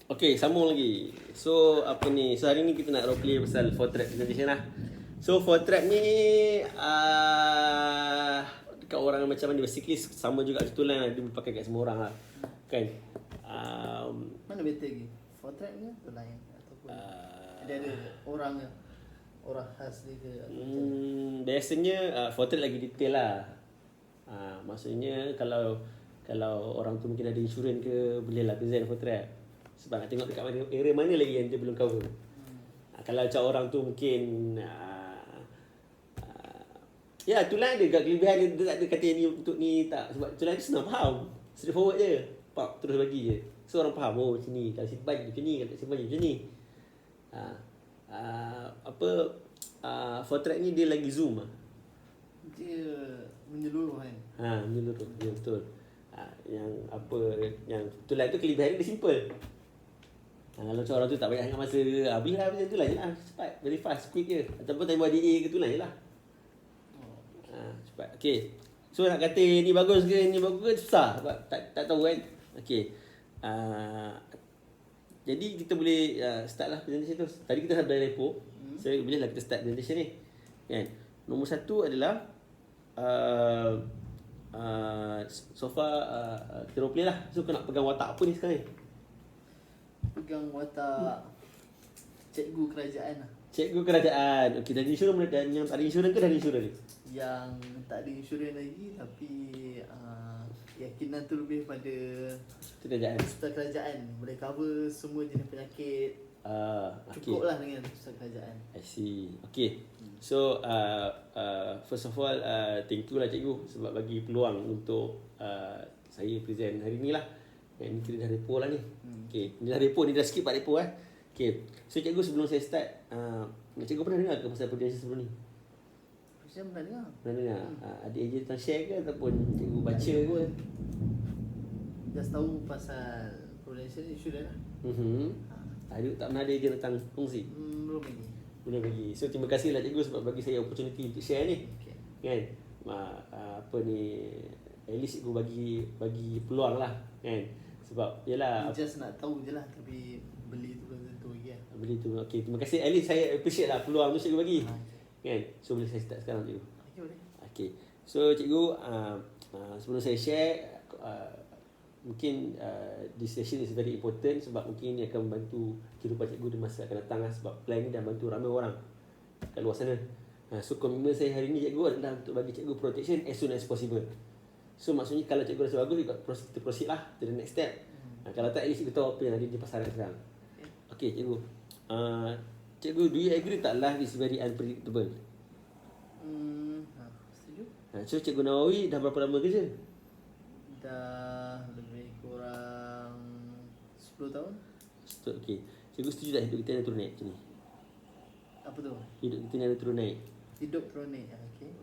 Okay, sambung lagi. So, apa ni? So, hari ni kita nak roleplay pasal 4-track presentation lah. So, 4-track ni dekat orang macam mana? Basically, sama juga contoh lah. Dia pakai kat semua orang lah. Kan? Mana better lagi? 4-track ni atau lain? Ataupun ada orang ke? Orang khas dia ke? Biasanya 4-track lagi detail lah. Maksudnya kalau orang tu mungkin ada insurans ke, boleh lah present 4-track. Sebab nak tengok dekat mana, area mana lagi yang dia belum cover. Kalau macam orang tu mungkin ya, itulah dia kelebihan dia tak ada kata ni untuk ni tak. Sebab itulah dia senang faham. Straightforward je. Pak, terus bagi je. So orang faham, oh macam ni. Kalau simpan macam ni, kalau tak simpan macam ni. For track ni dia lagi zoom lah. Dia menyeluruh kan? Menyeluruh. Ya, betul. Yang apa, yang itulah itu kelebihan dia simple. Kalau macam orang tu tak banyak sangat masa, habislah macam tu lah je lah. Cepat, very fast, quick je. Ataupun time buat DA ke tu lah je lah. Cepat. Okay. So nak kata ni bagus ke, ni bagus ke, susah. Sebab tak tahu kan. Okay. Jadi kita boleh start lah presentation tu. Tadi kita dah repo. So boleh lah kita start presentation ni. Kan? Nombor satu adalah so far kita roleplay lah. So kau nak pegang watak apa ni sekarang ni? Pegang watak cikgu kerajaan lah. Cikgu kerajaan. Okey, dah ada insurans dan yang tak ada insurans ke dah ada insurans ni? Yang tak ada insurans lagi tapi keyakinan tu lebih pada Kerajaan. hospital kerajaan. Boleh cover semua jenis penyakit. Cukup lah dengan hospital kerajaan. I see. Okay. So first of all thank you lah cikgu sebab bagi peluang untuk saya present hari ni lah. Yang ni kita dah repo lah ni. Okay. Ni dah repo, ni dah skip part repo Okay. So cikgu sebelum saya start cikgu pernah dengar ke pasal presentation sebelum ni? Saya pernah dengar. Pernah dengar? Ada agent tentang share ke ataupun cikgu baca ke? Just tahu pasal prudential insurance lah. Ada tak pernah ada agent tentang kongsi? Belum lagi. Boleh bagi. So terima kasih lah cikgu sebab bagi saya opportunity untuk share ni. Okay. Kan? Apa ni, at least cikgu bagi peluang lah kan. Sebab yalah Just nak tahu je lah tapi beli tu belum tentu lagi lah. beli tu. Okey, terima kasih. At least saya appreciate lah peluang tu cikgu bagi. Kan? So boleh saya start sekarang cikgu. Okay, boleh. Okey. So cikgu sebelum saya share mungkin this session is very important sebab mungkin ini akan membantu kehidupan cikgu di masa akan datang lah, sebab plan ni dah bantu ramai orang kat luar sana. So komitmen saya hari ni cikgu adalah untuk bagi cikgu protection as soon as possible. So maksudnya kalau cikgu rasa bagus, kita proceed lah to the next step. Kalau tak, at least kita tahu apa yang ada di pasaran sekarang. Okay cikgu, cikgu, do you agree tak life is very unpredictable? Setuju. So cikgu Nawawi dah berapa lama kerja? Dah lebih kurang 10 tahun. Okay, cikgu setuju tak hidup kita ada turun naik macam ni? Apa tu? Hidup kita ni ada turun naik. Hidup kronik.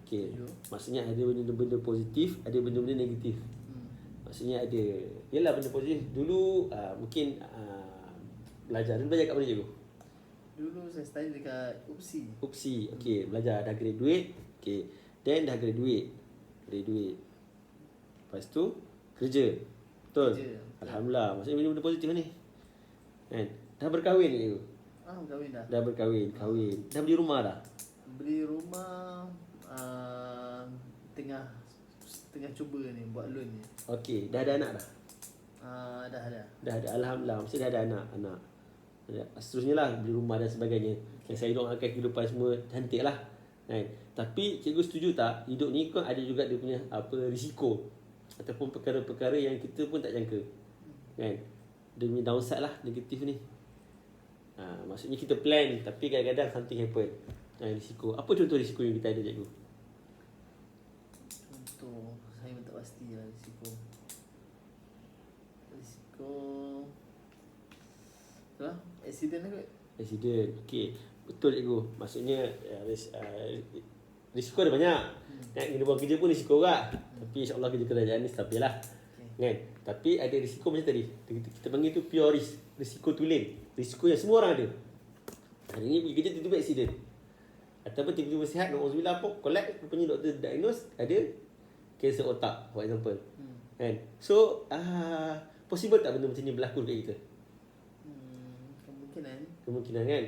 Okay. Setuju. Maksudnya ada benda-benda positif, ada benda-benda negatif. Maksudnya ada, yelah benda positif. Dulu mungkin belajar kat mana cikgu? Dulu saya study dekat UPSI. Okay, belajar dah graduate. Okay, then dah graduate. Lepas tu kerja. Betul? Kerja. Alhamdulillah. Maksudnya benda-benda positif ni kan? Dah berkahwin ni cikgu? Kahwin dah. Dah berkahwin. Dah beli rumah dah? Beli rumah tengah cuba ni buat loan ni. Okay, dah ada anak dah? Dah ada. Dah ada, alhamdulillah. Maksudnya dah ada anak. Seterusnya lah beli rumah dan sebagainya. Yang saya doakan kehidupan semua cantik lah kan? Tapi cikgu setuju tak hidup ni kan ada juga dia punya risiko ataupun perkara-perkara yang kita pun tak jangka kan? Dia punya downside lah, negatif ni. Maksudnya kita plan tapi kadang-kadang something happen. Risiko. Apa contoh risiko yang kita ada cikgu? Contoh, saya pun tak pasti lah risiko. Itulah, accident lah kot. Accident. Okay. Betul cikgu. Maksudnya risiko ada banyak. Nak kena buang kerja pun risiko juga. Tapi insyaAllah kerja kerajaan ni stabil lah. Kan? Tapi ada risiko macam tadi. Kita panggil tu pure risk. Risiko tulen. Risiko yang semua orang ada. Hari ni pergi kerja tiba-tiba accident. Ataupun tiba-tiba sihat, na'udzubillah apa, collect, rupanya doktor diagnose ada kanser otak, for example. Kan? So, possible tak benda macam ni berlaku dekat kita? Kemungkinan kan.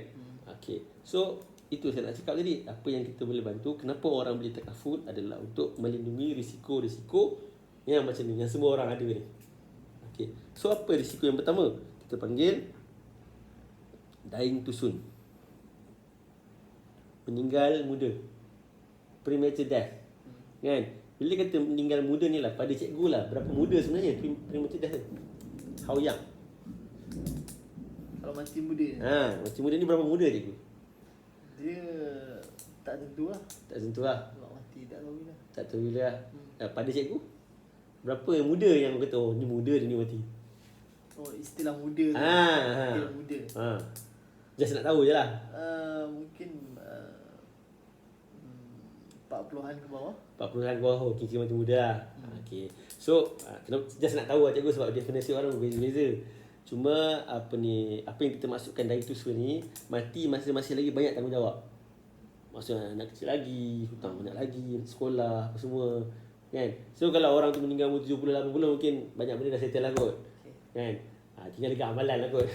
Okey. So itu saya nak cakap tadi, apa yang kita boleh bantu, kenapa orang beli takaful adalah untuk melindungi risiko-risiko yang macam ni, yang semua orang ada ni. Okey. So apa risiko yang pertama? Kita panggil dying too soon. Meninggal muda. Premature death. Kan? Bila kata meninggal muda ni lah, pada cikgu lah, berapa muda sebenarnya premature death ni? How young? Kalau mati muda, Mati muda ni berapa muda cikgu? dia tak tentu lah. Tak tentu lah. Kalau mati tak tahu lah. Tak tahu bila. Pada cikgu, berapa yang muda yang kata, oh ni muda dia ni mati? Oh, istilah muda tu. Istilah muda. Just nak tahu je lah. Mungkin 40-an ke bawah. 40-an ke bawah, kira mati muda lah. Okay. So, just nak tahu lah cikgu, sebab definisi orang berbeza-beza. Cuma apa yang kita masukkan dari tu semua ni, mati masih lagi banyak tanggungjawab. Maksudnya anak kecil lagi, hutang banyak lagi, sekolah, apa semua. Kan? So kalau orang tu meninggal umur 70-80, mungkin banyak benda dah settle lah kot. Kan? Tinggal lagi amalan lah kot.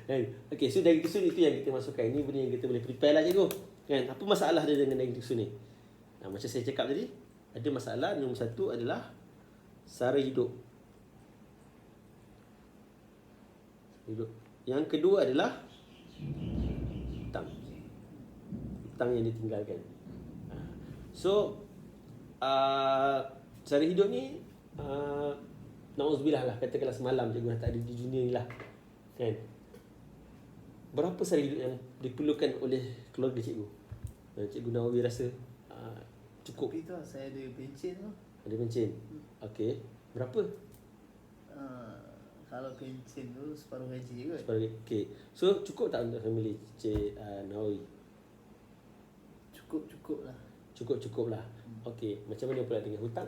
Kan? Okay, so daging tusun itu yang kita masukkan. Ini benda yang kita boleh prepare lah cikgu. Kan? Apa masalah dia dengan daging tusun ni? Macam saya cakap tadi, ada masalah. Nombor satu adalah sara hidup. Yang kedua adalah hutang. Hutang yang ditinggalkan. So sara hidup ni na'udzubillah lah, katakanlah semalam cikgu tak ada di dunia ni lah, kan? Berapa sara hidup yang diperlukan oleh keluarga cikgu? Cikgu Nawawi rasa cukup? Tapi tu lah, saya ada pencen tu. Ada pencen? Okey. Berapa? Kalau pencen tu separuh gaji kot. Separuh gaji. Okey. So cukup tak untuk family Cik Nawawi? Cukup lah. Cukup lah. Okey. Macam mana pula dengan hutang?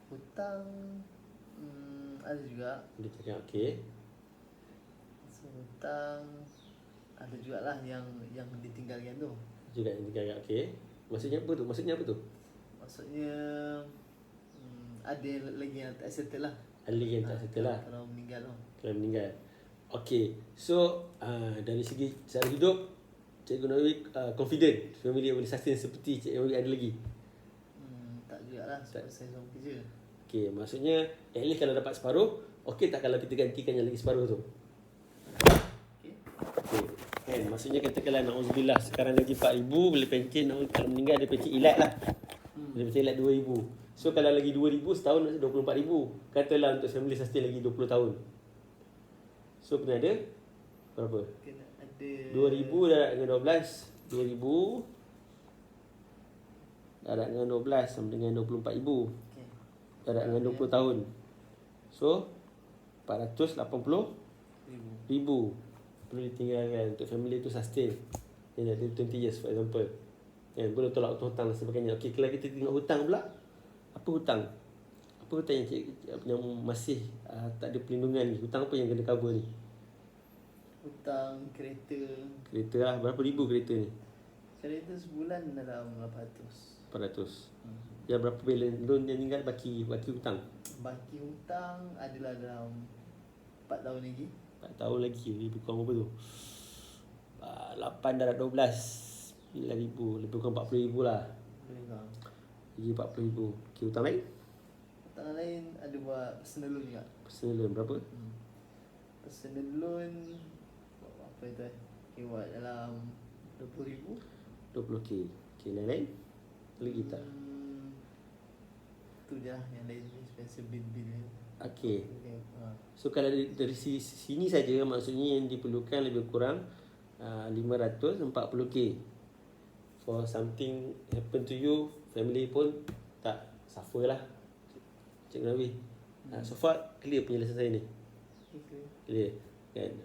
Hutang ada juga. Dia cakap okey. So, hutang ada jugalah yang ditinggalkan tu. Juga yang ditinggalkan. Okey. Maksudnya apa tu? Maksudnya ada lagi yang tak settle lah. Ada lagi yang tak settle lah. Kalau meninggal tu. Kalau meninggal. Okey. So dari segi cara hidup, Cikgu Nawawi confident family boleh sustain seperti Cikgu Nawawi ada lagi? Tak jugalah, sebab saya seorang kerja. Okey, maksudnya at least kalau dapat separuh, okey tak kalau kita gantikan yang lagi separuh tu? Okey. Kan, maksudnya katakanlah na'udzubillah sekarang gaji 4,000, boleh pencen, kalau meninggal ada pencen ilat lah. Dia pencen ilat 2,000. So kalau lagi 2,000 setahun 24,000. Katalah untuk family sustain lagi 20 tahun. So kena ada berapa? Kena ada 2,000 darab dengan 12, 2,000 darab dengan 12 sama dengan 24,000. okay. Darab dengan 20 tahun. So 480,000 perlu ditinggalkan untuk family tu sustain. Yang ada 20 years for example. Yang boleh tolak hutang dan sebagainya. Okey, kalau kita tengok hutang pula, apa hutang? Apa hutang yang masih tak ada perlindungan ni? Hutang apa yang kena cover ni? Hutang kereta. Kereta lah, berapa ribu kereta ni? Kereta sebulan dalam 800. 400. Yang berapa balance loan yang tinggal baki hutang? Baki hutang adalah dalam 4 tahun lagi. 4 tahun lagi, lebih kurang berapa tu? 8 darab 12, 9,000, lebih kurang 40,000 lah. Boleh tak? Lagi 40,000. Okay, hutang lain? Hutang lain ada buat personal loan juga. Personal loan berapa? Personal loan apa itu okay, buat dalam 20,000. 20k. Okay, lain-lain? Lagi tak? Tu je lah, yang lain expensive bil-bil ni. Okay. So kalau dari sini saja, maksudnya yang diperlukan lebih kurang 540k. For something happen to you, family pun tak suffer lah. Cikgu Nawawi. So far clear penjelasan saya ni? Clear. Kan?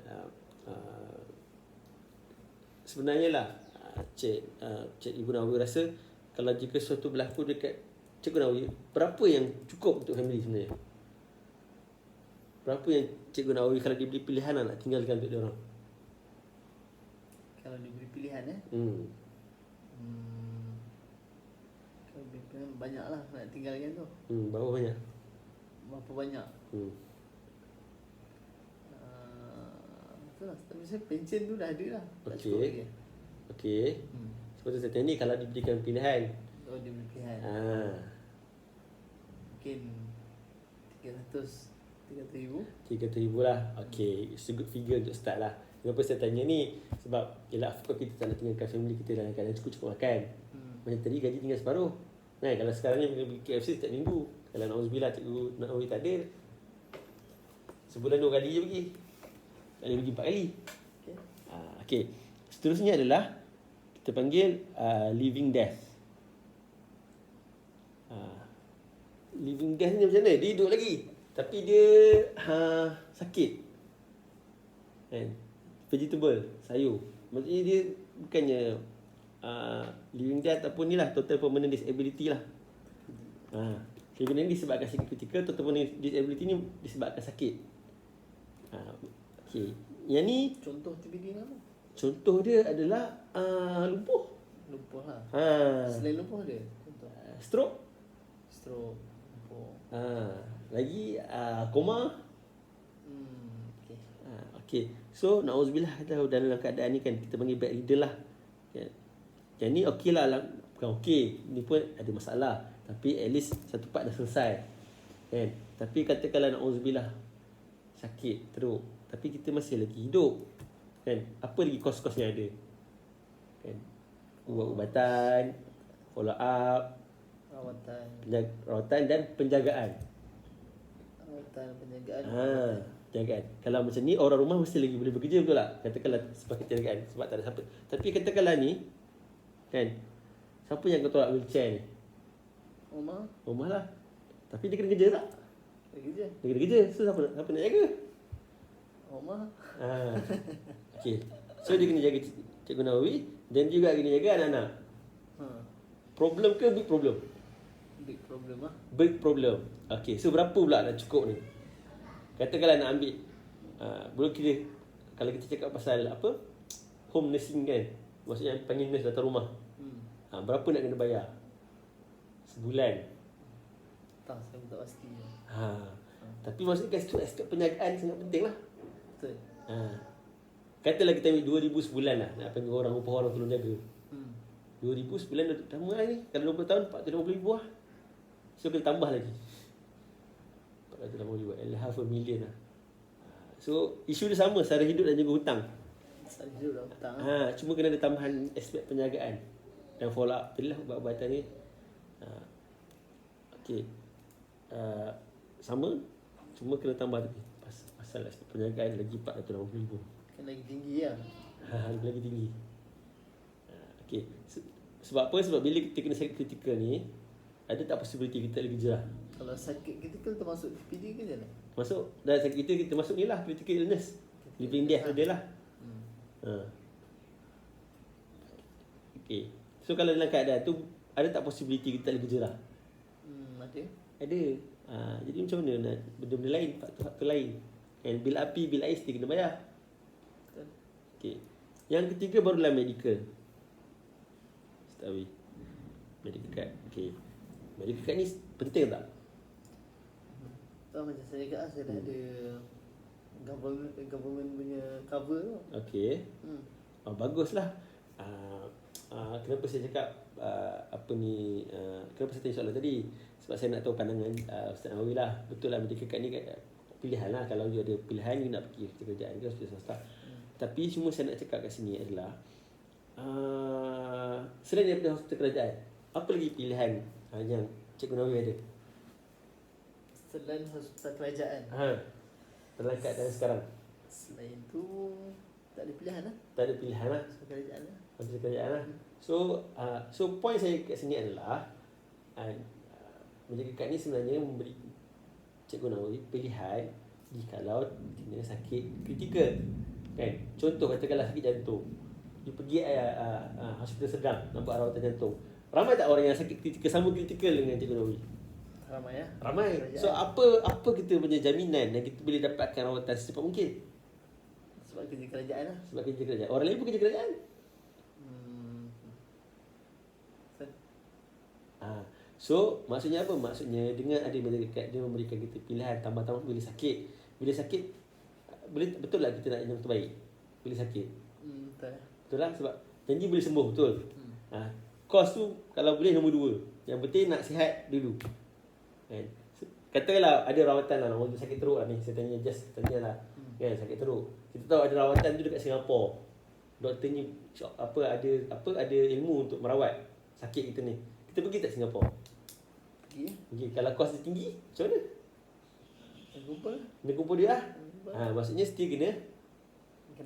Sebenarnya lah Cikgu Nawawi rasa kalau jika sesuatu berlaku dekat Cikgu Nawawi, berapa yang cukup untuk family sebenarnya? Berapa yang Cikgu Nawawi kalau diberi pilihan nak tinggalkan untuk dia orang? Kalau diberi pilihan kalau diberi pilihan banyak lah nak tinggalkan tu. Berapa banyak? Berapa banyak? Itulah. Tapi saya pencen tu dah ada lah. Tak Okey. cukup lagi. Okey. Sebab tu saya tanya ni kalau diberikan pilihan. Oh, dia beri pilihan. Mungkin 300,000. 300,000 lah. Okay, it's a good figure untuk start lah. Kenapa saya tanya ni? Sebab yelah, of course kita tak nak tinggalkan family kita dalam keadaan cukup-cukup makan. Macam tadi gaji tinggal separuh. Nah, kalau sekarang ni pergi KFC setiap minggu. Kalau na'udzubillah cikgu nak pergi takdir, sebulan 2 kali je pergi. Tak boleh pergi 4 kali. Okay. Okay. Seterusnya adalah kita panggil living death. Living death ni macam mana? Dia hidup lagi, tapi dia sakit. Kan? Vegetable, sayur. Maksudnya dia bukannya living death ataupun ni lah, total permanent disability lah. Living death ni disebabkan sakit kritikal, total permanent disability ni disebabkan sakit. Okay. Yang ni Contoh TBD ni apa? contoh dia adalah lumpuh. Lumpuh lah. Ha. Selain lumpuh ada contoh. Stroke. Stroke. Lumpuh. Lagi koma. Okay. Okay. So na'udzubillah dalam keadaan ni kan kita panggil bedridden lah. Okay. Yang ni okey lah, bukan okey, ni pun ada masalah, tapi at least satu part dah selesai. Kan? Tapi katakanlah na'udzubillah sakit teruk, tapi kita masih lagi hidup. Kan? Apa lagi kos-kos yang ada? Kan? Ubat-ubatan, follow up, rawatan dan penjagaan. Penjagaan. Penjagaan. Kalau macam ni orang rumah mesti lagi boleh bekerja, betul tak? Katakanlah sebagai penjagaan sebab tak ada siapa. Tapi katakanlah ni kan, siapa yang kau tolak wheelchair ni? Rumah lah. Tapi dia kena kerja tak? Dia kena kerja. So siapa nak jaga? Rumah. Okay. So dia kena jaga Cikgu Nawawi dan juga kena jaga anak-anak. Problem ke big problem? Big problem lah. Big problem. Okay. So berapa pula nak cukup ni? Katakanlah nak ambil belum kira, kalau kita cakap pasal apa, home nursing kan, maksudnya panggil nurse datang rumah. Berapa nak kena bayar sebulan? Tak, saya tak pasti. Tapi maksudnya kan aspek penjagaan sangat penting lah. Betul. Katalah kita ambil 2,000 sebulan lah, nak panggil orang, upah orang tolong jaga. 2,000 sebulan dah tambah lah ni. Kalau 20 tahun 450,000 lah. So kena tambah lagi 480,000, $500,000 lah. So isu dia sama, sara hidup dan juga hutang. Sara hidup dan hutang. Cuma kena ada tambahan aspek penjagaan dan follow up. Tadi lah ubat-ubatan ni. Okay. Sama, cuma kena tambah lagi pasal aspek penjagaan lagi 480,000. Kan lagi tinggi lah. Lagi tinggi. Okay. Sebab apa? Sebab bila kita kena sakit kritikal ni, ada tak possibility kita lagi kerja? Kalau sakit kritikal termasuk TPD ke macam mana? Masuk dalam sakit kita masuk ni lah, critical illness. Living death dia lah. Okay. So kalau dalam keadaan tu, ada tak possibility kita lagi kerja lah? Ada. Jadi macam mana nak benda-benda lain, faktor lain. And bil api, bil ais dia kena bayar. Betul. Okay. Yang ketiga barulah medical. Setawi. Medical card. Okay. Medical card ni penting tak? Macam saya cakap, saya dah ada government punya cover tu. Okay. Baguslah. Kenapa saya cakap kenapa saya tanya soalan tadi? Sebab saya nak tahu pandangan Ustaz Nawawi lah. Betul lah medical card ni pilihan lah. Kalau you ada pilihan, you nak pergi kerjaan ke hospital swasta. Tapi semua saya nak cakap kat sini adalah selain daripada hospital kerajaan, apa lagi pilihan yang Cikgu Nawawi ada? Selain hospital kerajaan. Dalam keadaan sekarang. Selain tu tak ada pilihan lah. Tak ada pilihan lah. Hospital kerajaan lah. Hospital kerajaan lah. So point saya kat sini adalah menjaga kad ni sebenarnya memberi Cikgu Nawawi pilihan jikalau kena sakit kritikal. Kan? Contoh katakanlah sakit jantung. You pergi hospital sedang, nampak rawatan jantung. Ramai tak orang yang sakit kritikal, sama kritikal dengan Cikgu Nawawi? Ramai ya. Ramai. So apa kita punya jaminan yang kita boleh dapatkan rawatan secepat mungkin? Sebab kerja kerajaan lah. Sebab kerja kerajaan. Orang lain pun kerja kerajaan. So maksudnya apa? Maksudnya dengan ada medical card, dia memberikan kita pilihan tambah-tambah bila sakit. Bila sakit boleh, betul lah kita nak yang terbaik. boleh sakit. Betul. Betul lah, sebab janji boleh sembuh, betul. Kos tu kalau boleh nombor 2. Yang penting nak sihat dulu. Kan? Katakanlah ada rawatan lah, orang tu sakit teruk lah ni. Saya tanya lah. Kan, sakit teruk. Kita tahu ada rawatan tu dekat Singapura. Doktor ni ada ilmu untuk merawat sakit kita ni. Kita pergi tak Singapura? Pergi. Kalau kos dia tinggi, macam mana? Kena kumpul dia lah. Maksudnya still kena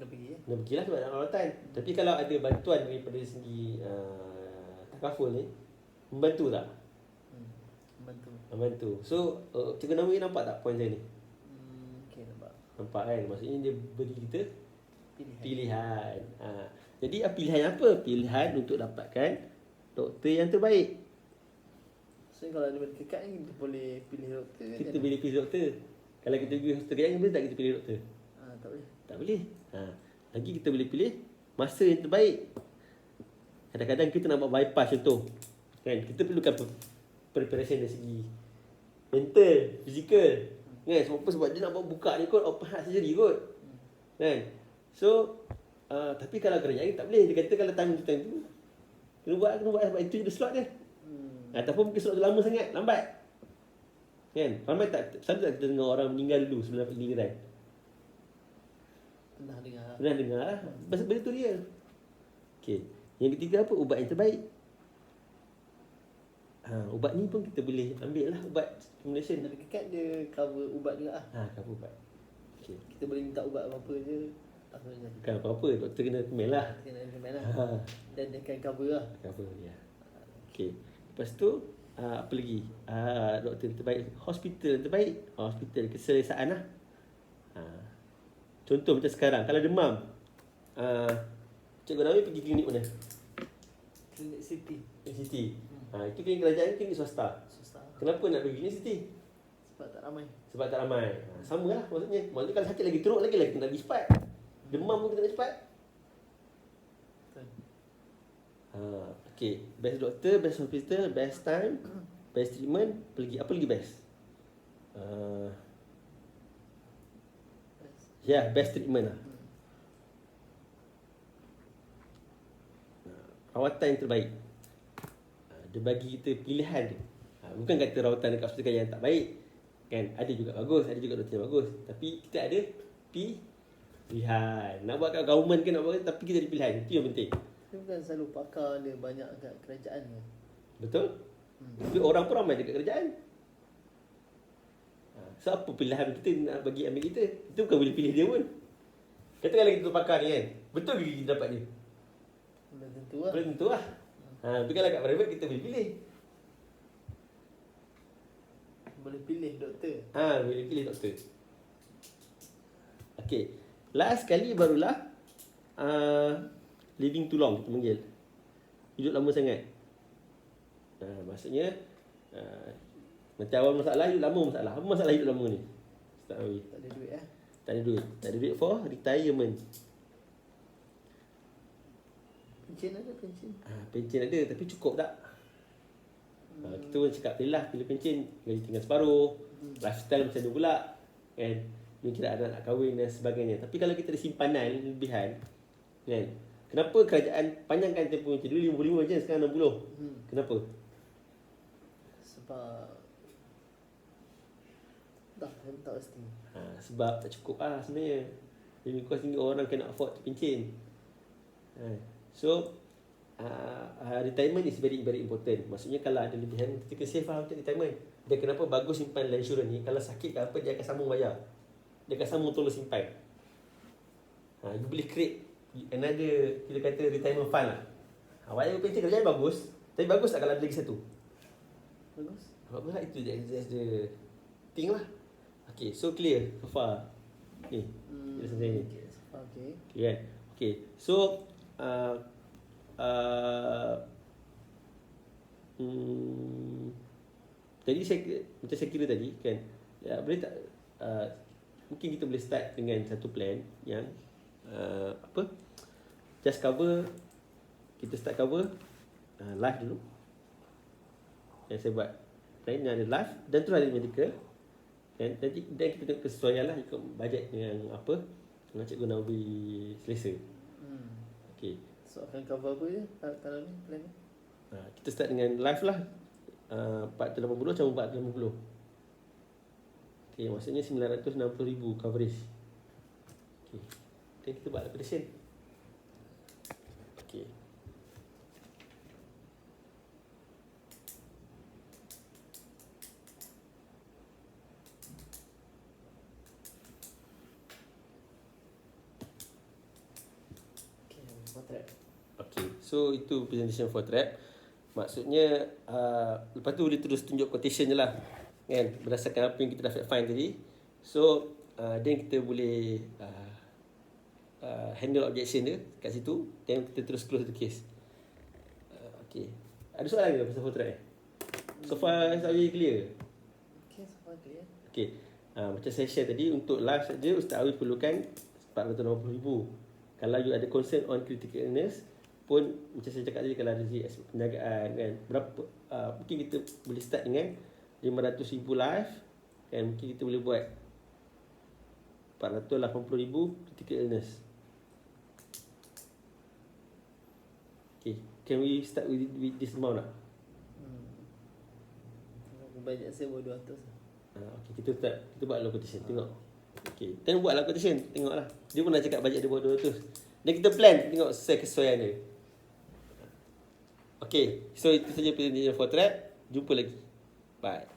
pergi. Kena pergilah sebab nak rawatan. Tapi kalau ada bantuan daripada segi takaful ni, membantu tak? Membantu. So, Cikgu Nawawi nampak tak poin saya ni? Okay, Nampak kan? Maksudnya dia beri kita pilihan. Jadi pilihan apa? Pilihan untuk dapatkan doktor yang terbaik. So kalau ada dekat ni kita boleh pilih doktor. Kita boleh pilih doktor. Kalau kita pergi hospital kejap, boleh tak kita pilih doktor? Tak boleh. Tak boleh. Lagi kita boleh pilih masa yang terbaik. Kadang-kadang kita nak buat bypass contoh. Kan? Kita perlukan preparation dari segi mental, fizikal. Kan? Sebab dia nak buat buka ni kot, open heart surgery kot. Kan? So, tapi kalau kerajaan tak boleh. Dia kata kalau time tu kena buat sebab itu je slot dia. Ataupun mungkin slot tu lama sangat, lambat. Kan? Ramai selalu tak kita dengar orang meninggal dulu sebelum dapat giliran. Pernah dengar lah. Benda tu dia. Okay. Yang ketiga apa? Ubat yang terbaik. Ubat ni pun kita boleh ambil lah, ubat stimulation. Dari dekat dia cover ubat juga lah. Cover ubat. Okay. Kita boleh minta ubat apa-apa je. Tak sebenarnya. Bukan apa-apa, doktor kena kemel lah. Dan dia akan cover lah. Cover, ya. Okay. Lepas tu, apa lagi? Doktor yang terbaik. Hospital yang terbaik. Hospital keselesaan lah. Contoh macam sekarang, kalau demam, Cikgu Nawawi pergi klinik mana? Klinik City. Itu klinik kerajaan, klinik swasta. Kenapa nak pergi klinik City? Sebab tak ramai. Sama lah maksudnya. Maksudnya kalau sakit lagi teruk lagi kena pergi cepat. Demam pun kita nak cepat. Okay. Best doktor, best hospital, best time, best treatment. Apa lagi best? Best treatment lah. Rawatan yang terbaik. Dia bagi kita pilihan dia. Bukan kata rawatan dekat hospital yang tak baik. Kan? Ada juga bagus, ada juga doktor yang bagus. Tapi kita ada pilihan. Nak buat kat government ke nak buat, tapi kita ada pilihan. Itu yang penting. Dia bukan selalu pakar dia banyak kat kerajaan ke? Betul? Tapi orang pun ramai dekat kerajaan. So apa pilihan kita nak bagi ambil kita? Itu bukan boleh pilih dia pun. Katakanlah kita pakar ni kan. Betul ke kita dapat dia? Belum tentu lah. Tapi kalau kat private kita boleh pilih. Boleh pilih doktor. Boleh pilih doktor. Okay. Last kali barulah living too long kita panggil. Hidup lama sangat. Maksudnya macam awal masalah, hidup lama masalah. Apa masalah hidup lama ni? Tak ada duit Tak ada duit. Tak ada duit for retirement. Pencen ada, pencen. Pencen ada tapi cukup tak? Kita pun cakap pilih pencen, gaji tinggal separuh, lifestyle macam tu pula. Kan? Ni kira anak nak kahwin dan sebagainya. Tapi kalau kita ada simpanan lebihan, kan? Kenapa kerajaan panjangkan tempoh macam dulu 55 je, sekarang 60? Kenapa? Sebab saya tak pasti. Sebab tak cukup lah sebenarnya. Living cost tinggi, orang cannot afford pencen. So retirement is very very important. Maksudnya kalau ada lebihan, kita kena save lah untuk retirement. Dan kenapa bagus simpan life insurance ni? Kalau sakit ke apa, dia akan sambung bayar. Dia akan sambung tolong simpan. You boleh create another, kita kata retirement fund lah. Walaupun pencen kerjaan bagus, tapi bagus tak kalau ada lagi satu? Bagus lah, itu that's the thing lah. Okay, so clear so far. Ni, selesai ni. Okay. Clear kan? Okay, so jadi macam saya kira tadi kan, boleh tak mungkin kita boleh start dengan satu plan yang just cover, kita start cover life dulu. Yang saya buat plan yang ada life dan terus ada medical, dan kita tengok kesesuaian lah ikut bajet yang apa, dengan Cikgu Nabi selesa. Okay. So akan cover apa je kalau ni plan ni? Kita start dengan live lah. 480 macam 480. Okay, maksudnya 960,000 coverage. Okay. Dan kita buat application. Okay. Potret. Okay, so itu presentation for trap. Maksudnya lepas tu boleh terus tunjuk quotation je lah, kan, berdasarkan apa yang kita dah find tadi. So then kita boleh handle objection dia kat situ. Then kita terus close the case. Okay, ada soalan ke pasal for trap? So far saya clear. Okay, so far clear. Okay, macam saya share tadi, untuk live saja Ustaz Awi perlukan 480,000. Kalau you ada concern on critical illness pun, macam saya cakap tadi, kalau ada aspek penjagaan kan, berapa mungkin kita boleh start dengan 500,000 live, kan, mungkin kita boleh buat 480,000 critical illness. Okay, can we start with this amount tak? Bajet saya buat 200 lah. Okay, kita buat low quotation, tengok. Okay, then buatlah quotation, tengoklah. Dia pun dah cakap bajet dia buat 200. Dan kita plan, tengok sesuai kesesuaian dia. Okay, so itu saja presentation for trap. Jumpa lagi. Bye.